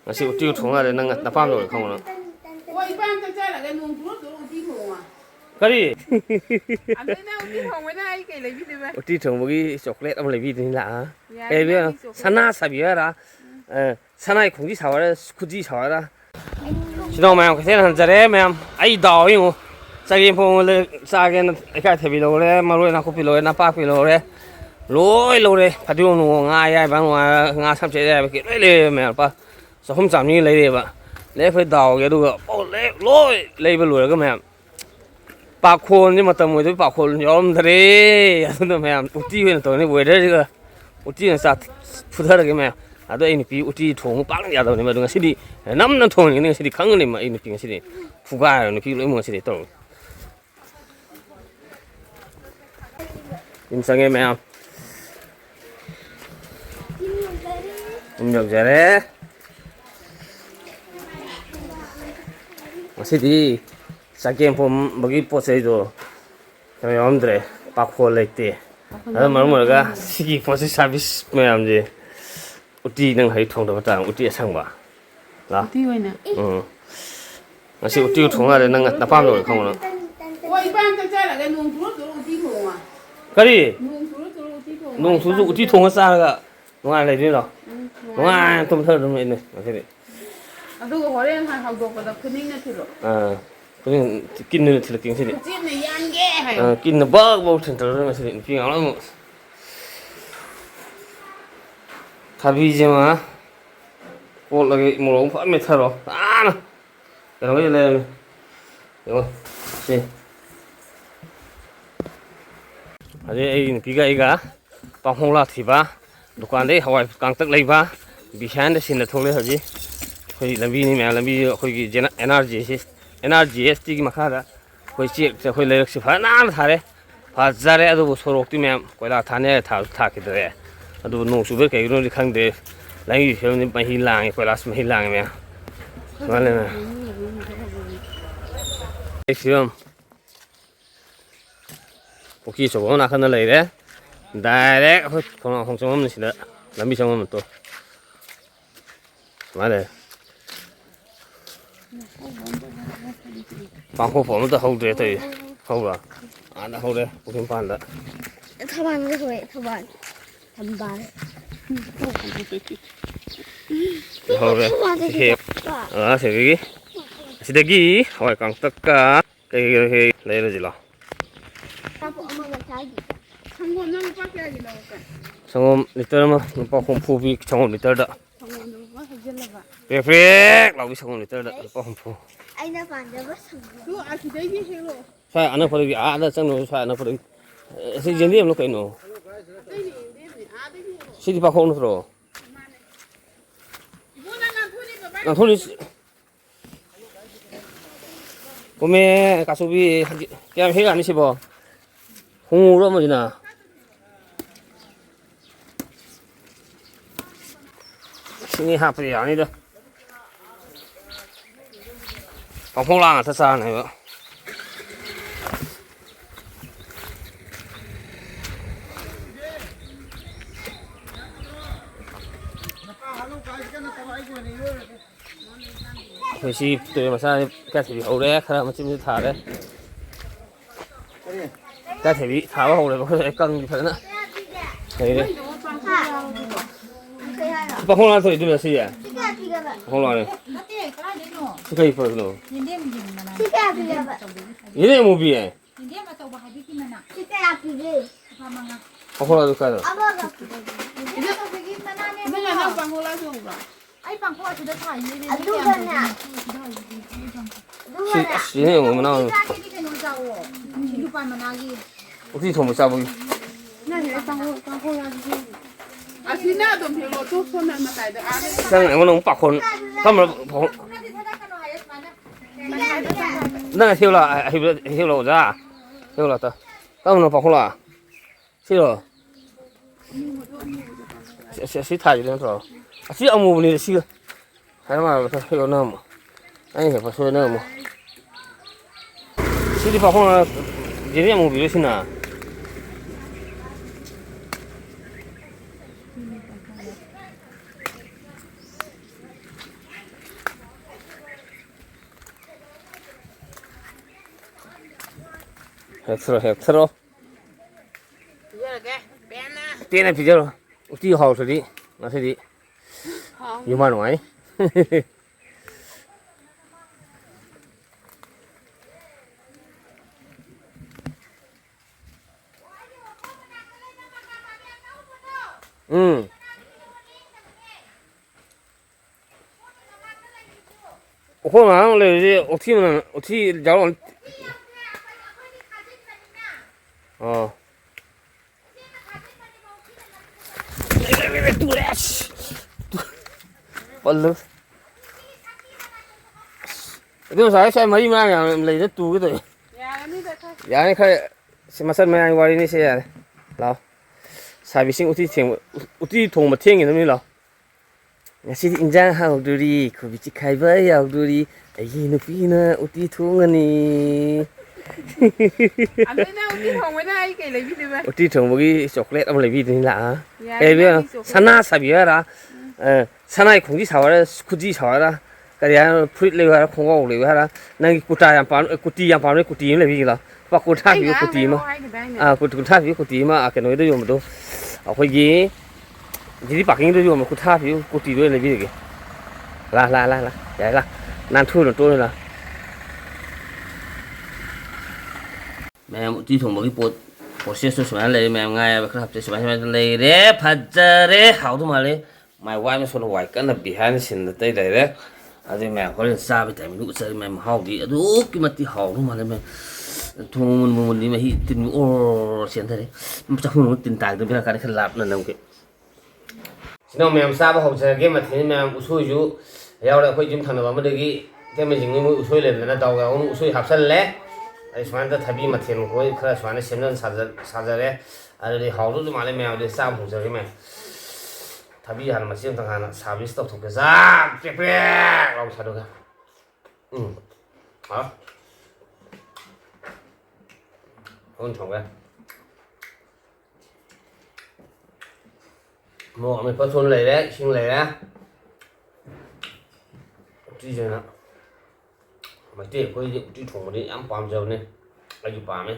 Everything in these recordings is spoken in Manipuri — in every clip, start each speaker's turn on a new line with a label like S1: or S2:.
S1: Masih uti thongga de nang napam lo khong lo.
S2: Ôi ban cho chơi là cái nuông chuột rồi uti thùng à?
S1: Kari.
S2: Anh thấy nào uti thùng với này cái lấy gì vậy?
S1: Uti thong bogi chocolate am lebi din la.
S2: Ya,
S1: E bi
S2: ini chocolate.
S1: sana sabige ra. Sana khongji sawara khuji sawara. Sidong ma ka sen han jare ma ai daw yin sa gen phong le sa gen ka thebi lo le ma lo na ko pi lo na pa pi lo le. Lôi lâu đây, phải tiêu nó ngay ai bán ngay sắp chế ra cái lấy mẹ ba, sao không chạm như lấy đi vậy, lấy phải đào cái đồ, lấy lôi lấy về lùi cái mẹ, bạc khôn nhưng mà tầm người tôi bạc khôn nhóm thế, tôi mẹ, uti về tôi này về đấy cái, uti là sao, phụ thợ cái mẹ, à tôi anh bị uti thùng bắn nhà đâu này mà đừng xí đi, năm năm thùng này xí đi khăng này mà anh bị xí đi, phụ gai rồi bị lấy mua xí đi tôi, em sang nghe mẹ. Được rồi đấy. Masih saking pom bagi pose itu. Kami omdre pak kolekti. Ada malu ga sigi pose service macam je. Uti nang hari thong dah batang uti asang ba. Lah.
S2: Uti mana?
S1: Masih uti thong ada nang napam lo khong lo.
S2: Ôi ban cho chơi là cái nuông chuột rồi uti thùng à?
S1: Kari.
S2: Nuông chuột rồi uti thùng.
S1: Nung susu uti thong sa ga. Nung ai lấy đi rồi. Nung ai tôm thơ tôm này này.
S2: 아두고 거래는 한 하고보다 그닝네 들어.
S1: 그냥 끼는 들어 끼는 소리.
S2: 찐네 양게.
S1: 끼는 벅벅 들어 소리. 비 안 오면 sabige 꼴 lagi mulung phát mệt thở rồi. Nó. Cái nó lên. Đúng không? Đi. Đây 비가 이가 방홍라 티바. दुकान हवाई कांतक लेबा बिहान सिन थोड़े हजी कोई लंबी नहीं मैं लंबी कोई एनर्जी एसटी की मखादा कोई चेक से कोई लेरक से फना थारे फजारे अदु सोरोक्ति मैम कोइला थाने था किदरे अदु नो सुबे कइरो नि खंगदे लांगी फेमनि मही लांगे कोइला मही लांगे मैं माने ना एक्सियम ओके सोबो ना खन लेरे डायरेक्ट अखोय खोना खोंचम हमनि सिदा लंबी चंगम तो माने 방콕 보면 더好啲對，好啦，啱得好咧，好點辦啦？
S3: 他辦嗰個，他辦，唔辦。
S1: 好咧，啊，食嘅，食得嘅，我係講得㗎，佢嚟咗幾多？
S2: 상관없는 밖에 하기 나올까?
S1: 성금 리터 뭐, 방콕 푸비 성금 리터다.
S2: 상관없는 거 해줄래봐.
S1: 백, 나오기 성금 리터다, 방콕 푸.
S3: Ai đã bàn cho bớt sừng rồi.
S2: 그 아시 되기 해로.
S1: Sai ăn nó phải à, nó chẳng nó sai nó phải, sẽ diễn điểm nó cái nó.
S2: 되니 되니 아 되기 해로.
S1: Sẽ đi 방콕 nó rồi.
S2: 뭐나나 보니까 말.
S1: 나 돈이 꿈에 가수비 그냥 해가 아니시 뭐 홍으로 뭐지나 신이 하프이 아니다 방풍랑 다 싸네 이거 혹시 또 마사 까티비 오래 카라 마침 타래 까티비 타와 오래 그래서 액강 비파나 네네 방콩랑 소리 좀 하시야 방콩랑 시카이 퍼스노 얘네 뭐비에 방콩랑 가서
S2: 내가 나 방울라 좀 봐.
S3: Ai bằng qua thì đã thải như thế.
S1: 얘네 뭐면 나오는 어떻게 더 못 잡으기
S2: 아시나 좀 별로 또 손을 맞아야 돼. 아,
S1: 장 이거는 빠콘 가면 나 히올라 히올라 오자 히올라 또 가면 빠콘라 싫어 시 타지 된 거. 시 아무 분이 시 하나만 더 이거 넣어. 아니 해 봐서 넣어. 시디 빠콘라 이제 뭐 비르시나. ꯍꯦꯛꯊꯔꯣ
S2: ꯄꯤꯖꯔꯒꯦ ꯄꯦꯟꯅ
S1: ꯄꯦꯟꯅ ꯄꯤꯖꯔꯣ ꯎꯇꯤ ꯍꯥꯎꯇ꯭ꯔꯗꯤ ꯉꯁꯤꯗꯤ
S2: ꯍꯥꯎꯅꯤ
S1: ꯌꯨꯝ ꯅꯨꯡꯉꯥꯏ ꯑꯩꯈꯣꯏ ꯉꯍꯥꯛ ꯂꯩꯔꯗꯤ ꯑꯣꯊꯤ ꯌꯥꯎꯔꯛꯑꯅꯤ ꯑꯣ ꯄꯜꯂꯨ ꯑꯗꯨ ꯉꯁꯥꯏ ꯁ꯭ꯋꯥꯏ ꯃꯔꯤ ꯃꯔꯥꯡ ꯌꯥꯝ ꯂꯩꯗ ꯇꯨꯒꯦ ꯇꯧꯋꯦ
S2: ꯌꯥꯔꯅꯤꯗ
S1: ꯌꯥꯅꯤ ꯈꯔ ꯁꯤ ꯃꯆꯜ ꯃꯌꯥꯝꯒꯤ ꯋꯥꯔꯤꯅꯤ ꯁꯤ ꯌꯥꯔꯦ ꯂꯥꯛꯑꯣ ꯁꯥꯕꯤꯁꯤꯡ ꯎꯇꯤ ꯊꯣꯡꯕ ꯊꯦꯡꯉꯤꯗꯕꯅꯤ ꯂꯥꯛꯑꯣ ꯉꯁꯤꯗꯤ ꯏꯟꯖꯥꯡ ꯍꯥꯎꯗꯣꯔꯤ ꯈꯣꯕꯤ ꯆꯤꯛꯈꯥꯏꯕ ꯌꯥꯎꯗꯣꯔꯤ ꯑꯩꯒꯤ ꯅꯨꯄꯤꯅ ꯎꯇꯤ ꯊꯣꯡꯉꯅꯤ
S2: ꯑꯗꯨ ꯅꯪ ꯎꯇꯤ ꯊꯣꯡꯕꯅ ꯑꯩ ꯀꯩ ꯂꯩꯕꯤꯗꯣꯏꯕ
S1: ꯎꯇꯤ ꯊꯣꯡꯕꯒꯤ ꯆꯣꯀ꯭ꯂꯦꯠ ꯑꯃ ꯂꯩꯕꯤꯗꯣꯏꯅꯤ ꯂꯥꯛꯑ
S2: ꯌꯥꯔꯦ
S1: ꯀꯩ
S2: ꯅꯪꯒꯤ ꯆꯣꯀ꯭ꯂꯦꯠ
S1: ꯁꯅꯥ ꯁꯥꯕꯤ ꯍꯥꯏꯔ ꯁꯅꯥꯏ ꯈꯣꯡꯖꯤ ꯁꯥꯎ ꯈꯨꯖꯤ ꯁꯥꯎ ꯀꯔꯤ ꯍꯥꯏꯅꯣ ꯐꯨꯔꯤꯠ ꯂꯩꯌꯨ ꯍꯥꯏꯔ ꯈꯣꯡꯒꯥꯎ ꯂꯩꯌꯨ ꯍꯥꯏꯔ ꯅꯪꯒꯤ ꯀꯨꯇꯥ ꯌꯥꯝ ꯄꯥꯝ ꯀꯨꯇꯤ ꯌꯥꯝ ꯄꯥꯝꯃꯦ ꯀꯨꯇꯤ ꯑꯃ ꯂꯩꯕꯤꯒꯦ ꯂꯥꯎ ꯂꯨꯄꯥ ꯀꯨꯟꯊ꯭ꯔꯥ
S2: ꯑꯩ
S1: ꯄꯤꯕ
S2: ꯉꯔꯥꯡ
S1: ꯀꯨꯇꯤ ꯑꯃ
S2: ꯂꯩꯔꯛꯑꯣ ꯍꯥꯏꯈꯤꯗꯥꯏꯅꯦ
S1: ꯀꯨꯟꯊ꯭ꯔꯥ ꯄꯤꯕ ꯀꯨꯇꯤ ꯑꯃ ꯀꯩꯅꯣꯗ ꯌꯣꯟꯕꯗꯣ ꯑꯩꯈꯣꯏꯒꯤ ꯖꯤꯔꯤ ꯄꯥꯔꯀꯤꯡꯗ ꯌꯣꯟꯕ ꯀꯨꯟꯊ꯭ꯔꯥ ꯄꯤꯕ ꯀꯨꯇꯤꯗꯣ ꯑꯣꯏꯅ ꯂꯩꯕꯤꯔꯒꯦ ꯌꯥꯏ ꯅꯥꯟꯊꯨꯅ ꯇꯣꯛꯑꯅ ꯃꯌꯥꯝ ꯎꯇꯤ ꯊꯣꯡꯕꯒꯤ ꯄ꯭ꯔꯣꯁꯦꯁꯇꯨ ꯁꯨꯃꯥꯏꯅ ꯂꯩꯔꯦ ꯃꯌꯥꯝ ꯉꯥꯏꯕ ꯈꯔ ꯍꯥꯞꯆꯦ ꯁꯨꯃꯥꯏꯅ ꯂꯩꯔꯦ ꯐꯖꯔꯦ ꯍꯥꯎꯗꯧ ꯃꯥꯜꯂꯦ ꯃꯥꯏ ꯋꯥꯏ ꯑꯃ ꯁꯣꯟꯅ ꯋꯥꯏ ꯀꯟꯅ ꯕꯤꯍꯥꯏꯟ ꯁꯤꯟꯗ ꯇꯩ ꯂꯩꯔꯦ ꯑꯗꯨꯩ ꯃꯌꯥꯝ ꯍꯣꯔꯦꯟ ꯆꯥꯕꯒꯤ ꯇꯥꯏꯃꯤꯡꯗꯨ ꯎꯠꯆꯔꯤ ꯃꯌꯥꯝ ꯃꯍꯥꯎꯗꯤ ꯑꯗꯨꯛꯀꯤ ꯃꯇꯤꯛ ꯍꯥꯎꯗꯧ ꯃꯥꯜꯂꯦ ꯃꯌꯥꯝ ꯊꯣꯡ ꯃꯨꯟꯕ ꯃꯨꯟꯗꯤ ꯃꯍꯤ ꯇꯤꯟ ꯑꯣꯔ ꯆꯦꯟꯊꯔꯦ ꯆꯥꯛꯈꯨꯝ ꯇꯤꯟ ꯇꯥꯒꯗꯕ ꯕꯦꯔꯥ ꯀꯥꯟꯗ ꯈꯔ ꯂꯥꯞꯅ ꯅꯝꯒꯦ ꯁꯤꯅ ꯃꯌꯥꯝ ꯆꯥꯕ ꯍꯧꯖꯔꯒꯦ ꯃꯊꯦꯜ ꯃꯌꯥꯝ ꯎꯁꯣꯏꯁꯨ ꯌꯥꯎꯔꯦ ꯑꯩꯈꯣꯏ ꯌꯨꯝ ꯊꯪꯅꯕ ꯑꯃꯗꯒꯤ ꯏꯇꯩꯃꯁꯤꯡꯒꯤ ꯃꯣꯏ ꯎꯁꯣꯏ ꯂꯩꯗꯅ ꯗꯥꯎ ꯌꯥꯎꯅ ꯎꯁꯣꯏ ꯍꯥꯞꯆꯜꯂꯦ ꯑꯩ ꯁꯨꯃꯥꯏꯅ ꯊꯕꯤ ꯃꯊꯦꯜ ꯃꯈꯣꯏ ꯈꯔ ꯁꯨꯃꯥꯏꯅ ꯁꯦꯝꯖꯤꯟ ꯁꯥꯖꯔꯦ ꯑꯗꯨꯗꯤ ꯍꯥꯎꯗꯧꯁꯨ ꯃꯥꯜꯂꯦ ꯃꯌꯥꯝꯗꯤ ꯆꯥꯕ ꯍꯧꯖꯔꯒꯦ ꯃꯌꯥꯝ ꯊꯕꯤ ꯍꯥꯟꯅ ꯃꯆꯦ ꯑꯃꯇꯪ ꯍꯥꯟꯅ ꯁꯥꯕꯤꯁ ꯇꯧꯊꯣꯛꯀꯦ ꯄꯦꯛ ꯄꯦꯛ ꯂꯥꯎ ꯁꯥꯗꯣꯛꯀꯦ ꯍꯧꯅ ꯊꯣꯡꯒꯦ ꯃꯣꯔꯣꯛ ꯑꯃꯦꯠꯄ ꯊꯨꯝ ꯂꯩꯔꯦ ꯏꯁꯤꯡ ꯂꯩꯔꯦ ꯎꯇꯤꯁꯤꯅ ꯃꯩꯇꯩ ꯑꯩꯈꯣꯏꯗꯤ ꯎꯇꯤ ꯊꯣꯡꯕꯗꯤ ꯌꯥꯝ ꯄꯥꯝꯖꯕꯅꯤ ꯑꯩꯁꯨ ꯄꯥꯝꯃꯦ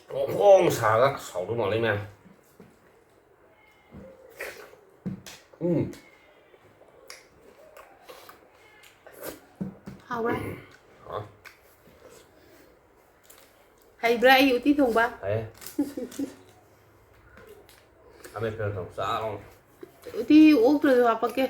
S1: ꯐꯣꯡ ꯐꯣꯡ ꯁꯥꯔꯒ ꯁꯥꯎꯗꯧ ꯃꯥꯜꯂꯦ ꯃꯌꯥꯝ
S2: ꯍꯥꯎꯕ꯭ꯔꯥ ꯍꯩꯕ꯭ꯔꯥ ꯑꯩ ꯎꯇꯤ ꯊꯣꯡꯕ
S1: ꯍꯩ ꯑꯃꯦꯠꯄ ꯊꯣꯡ ꯆꯥꯔꯣ
S2: ꯎꯇꯤ ꯑꯣꯛꯇ꯭ꯔꯁꯨ ꯍꯥꯞꯄꯛꯀꯦ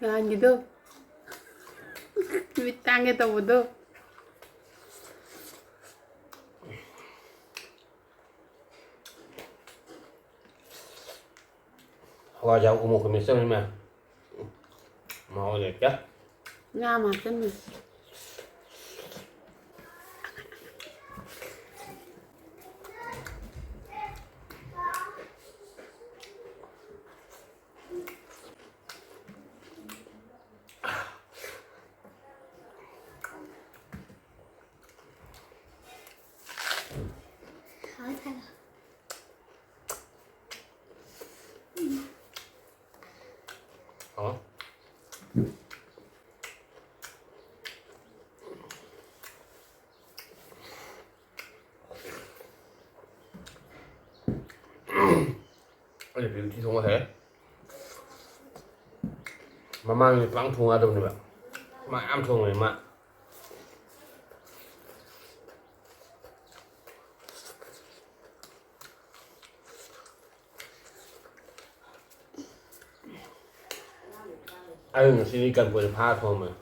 S2: ꯅꯍꯥꯟꯒꯤꯗꯣ ꯅꯨꯃꯤꯠ ꯇꯥꯡꯒꯦ ꯇꯧꯕꯗꯣ
S1: ꯍꯋꯥꯏꯖꯥꯔ ꯎꯃꯣꯛꯀ ꯃꯦꯠꯆꯕꯅꯤ ꯃꯌꯥꯝ ꯃꯍꯥꯎ ꯂꯩꯇꯦ
S2: ꯉꯥ ꯑꯃ ꯍꯥꯞꯆꯟꯕꯅꯤ
S1: ꯑꯩ ꯎꯇꯤ ꯊꯣꯡꯕ ꯍꯩ ꯃꯃꯥꯡꯗꯤ ꯄꯥꯛ ꯊꯣꯡ ꯌꯥꯗꯕꯅꯦꯕ ꯃꯥ ꯌꯥꯝ ꯊꯣꯡꯉꯦ ꯃꯥ ꯑꯩ ꯉꯁꯤꯗꯤ ꯀꯟꯄꯣꯏ ꯐꯥꯔ ꯊꯣꯡꯕꯅꯤ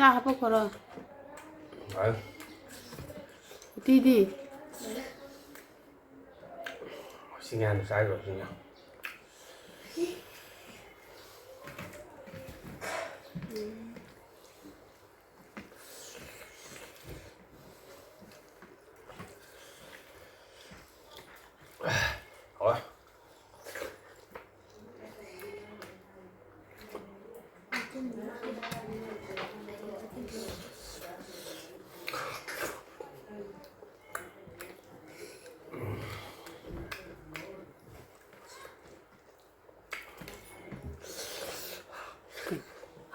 S2: ꯆꯥ ꯍꯥꯞꯄꯛꯈꯣꯔꯣ
S1: ꯑꯥ
S2: ꯎꯇꯤꯗꯤ
S1: ꯁꯤꯡ ꯍꯥꯟꯅ ꯆꯥꯏꯔꯣ ꯁꯤꯡ ꯍꯣꯏ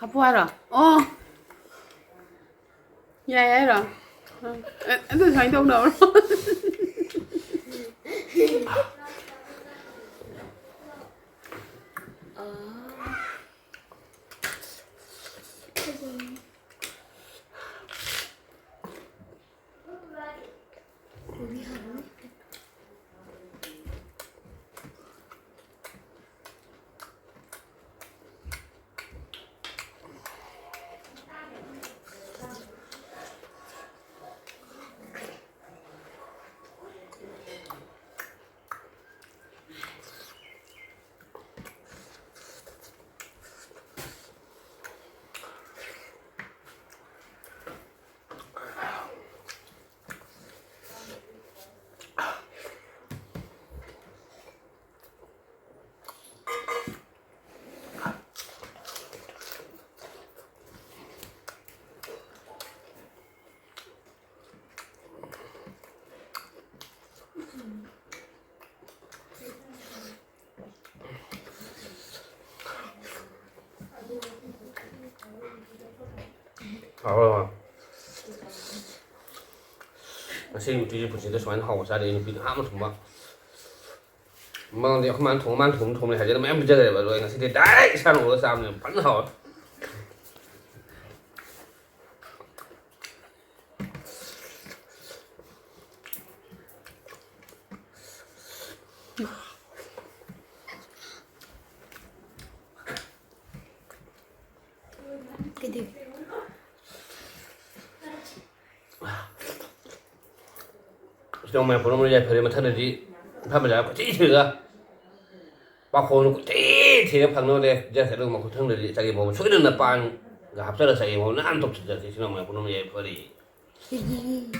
S2: ꯍꯥꯞꯄꯨ ꯍꯥꯏꯔꯣ ꯑꯣ ꯌꯥꯏ ꯍꯥꯏꯔꯣ ꯑꯗꯨ ꯁꯨꯃꯥꯏꯅ ꯇꯧꯅꯕ꯭ꯔꯣ
S1: ngasi uti pusinda suan hawa sari ini pin ham thumba mang de khman thum le hajar mayam bijagare ba loi ngasi de dai san ho sam ne pan hawa
S3: Gede.
S1: Sino mai puno ya phare mathana di phama ja pati thiga ba khon ku ti thi phang no le ja se lo ma khu thang de ja ge bo so na pan ga hap sa la sa ge bo na an tok cha sino mai puno ya phare
S3: Gede.